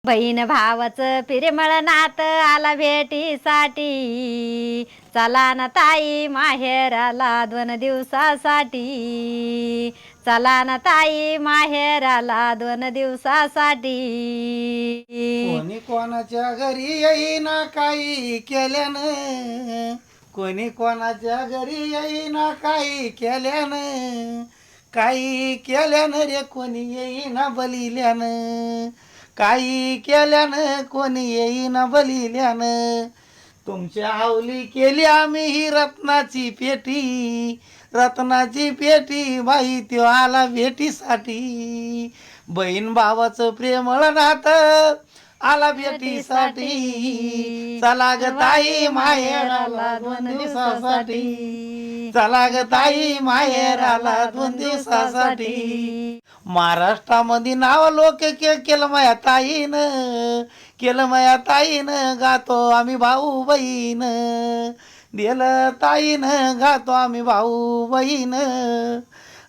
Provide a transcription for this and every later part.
बहीण भावाचं प्रेमळ नात आला भेटीसाठी, चला ना ताई माहेराला 2 दिवसासाठी, चला ना ताई माहेराला 2 दिवसासाठी. कोणी कोणाच्या घरी येईना काही केल्यानं, कोणी कोणाच्या घरी येईना काही केल्यानं, काही केल्यानं रे कोणी येईना बलिल्यानं, काही केल्यानं कोणी येईना बलिल्यानं. तुमच्या हावली केली आम्ही ही रत्नाची पेटी, रत्नाची पेटी बाई त्यो आला भेटीसाठी. बहीण भावाचं प्रेमळ नातं आला भेटीसाठी, चला ग ताई माहेराला 2 दिवसासाठी, चला ग ताई माहेराला 2 दिवसासाठी. महाराष्ट्रामध्ये नाव लोक केलं माया ताईनं, केलं माया ताईनं, गातो आम्ही भाऊ बहीण, दिलं ताईनं गातो आम्ही भाऊ बहीण.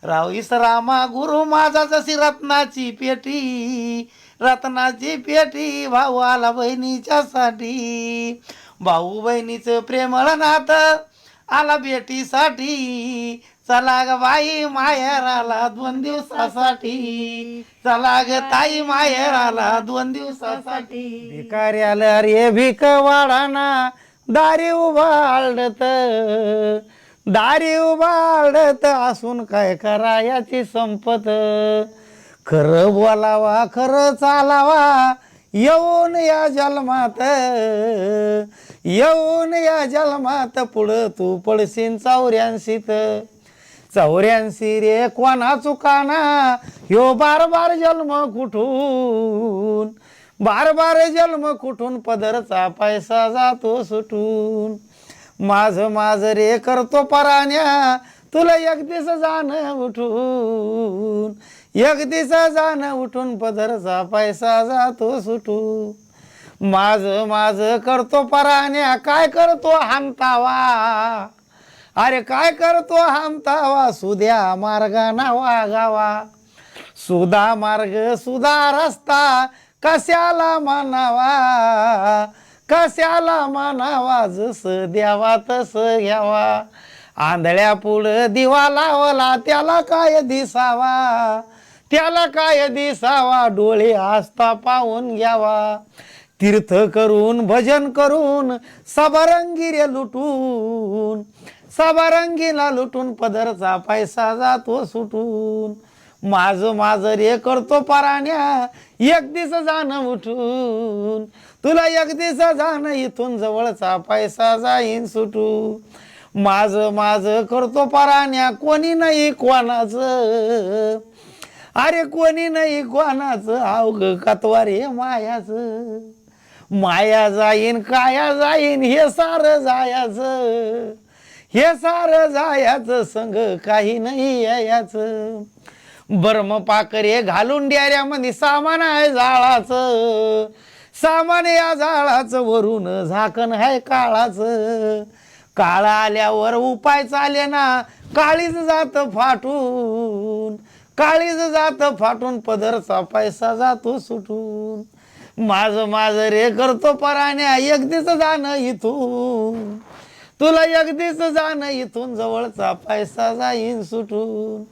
राव इसरामा गुरु माझा जशी रत्नाची पेटी, रत्नाची पेटी भाऊ आला बहिणीच्यासाठी. भाऊ बहिणीचं प्रेमळ नातं आला भेटीसाठी, चला ग बाई माहेराला 2 दिवसासाठी, चला ग ताई माहेराला 2 दिवसासाठी. भिकारी आलं रे भीक वाढाना, दारी उभा आलडत, दारी उभा आलडत असून काय करा याची संपत. खरं बोलावा खरं चालावा येऊन या जन्मात, येऊन या जन्मात पुढं तू पडशीन 84. 84 रे कोणा चुकाना ह्यो बार बार जन्म कुठून, बार बार जन्म कुठून पदरचा पैसा जातो सुटून. माझ रे करतो पराण्या तुला एक दिस जाणं उठून, एक दिस जाणं उठून पदरचा पैसा जातो सुटून. माझ करतो पराण्या काय करतो हमतावा, अरे काय करतो हमतावा, सुद्या मार्गाना वागावा. सुधा मार्ग सुधा रस्ता कशाला म्हणावा, कशाला म्हणावा, जसं द्यावा तसं घ्यावा. आंधळ्या पुढं दिवा लावला त्याला काय दिसावा, त्याला काय दिसावा, डोळे आस्था पाहून घ्यावा. तीर्थ करून भजन करून सबरंगी रे लुटून, सबरंगीला लुटून पदरचा पैसा जातो सुटून. माझ रे करतो पराण्या एक दिस जाणं उठून, तुला एक दिस जाणं इथून जवळचा पैसा जाईन सुटू. माझ करतो पराण्या कोणी नाही कोणाचं, अरे कोणी नाही कोणाचं, अवघ कतवारे मायाचं. माया जाईन काया जाईन हे सारं जायाचं, हे सारं जायाचं, संग काही नाही यायचं. बर्म पाकरे घालून डेऱ्यामध्ये सामान आहे जाळाचं, सामान या जाळाचं, वरून झाकण आहे काळाचं. काळ आल्यावर उपाय चाले ना, काळीज जात फाटून, काळीज जात फाटून, पदरचा पैसा जातो सुटून. माझ रे करतो पराण्या एक दिस जाणं इथून, तुला एक दिस जाणं इथून जवळचा पैसा जाईन सुटून.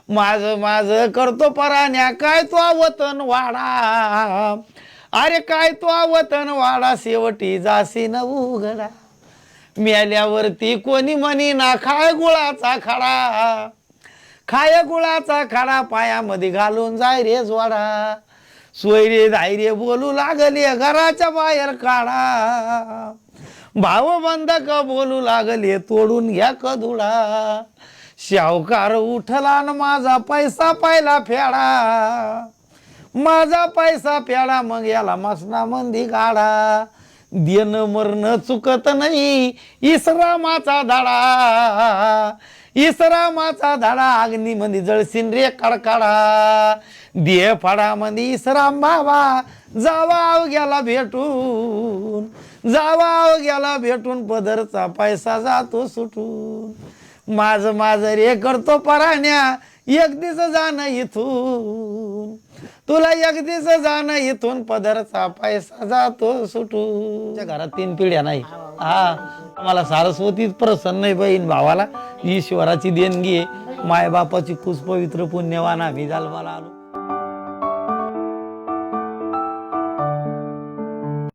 माझ करतो पराण्या काय तो वतन वाडा, अरे काय तो वतन वाडा, शेवटी जासी न उघडा. मेल्यावरती कोणी म्हणी ना खाय गुळाचा खडा, खाय गुळाचा खडा, पायामध्ये घालून जाय रे जोडा. सोयरे धायरे बोलू लागले घराच्या बाहेर काढा, भाव बंधक बोलू लागले तोडून घ्या कधुडा. शावकार उठला न माझा पैसा पाहिला फेडा, माझा पैसा फेडा, मग याला मसना मंदी काढा. देणं मरण चुकत नाही इसरामाचा धडा, इसरामाचा धडा, अग्नीमध्ये जळसीन रे कडकडा. दे फडामध्ये इसराम बाबा जावा अवघ्याला भेटून, जावा अवघ्याला भेटून, पदरचा पैसा जातो सुटून. माझ रे करतो पराण्या एक दिस जाणं इथून, तुला अगदीच जाणं इथून पदरचा पैसा जातो सुटू. त्या घरात 3 पिढ्या नाही. हा मला सरस्वतीच प्रसन्न आहे बहीण भावाला. ईश्वराची देणगी आहे. मायबापाची खूप पवित्र पुण्यवान आम्ही जन्माला आलो.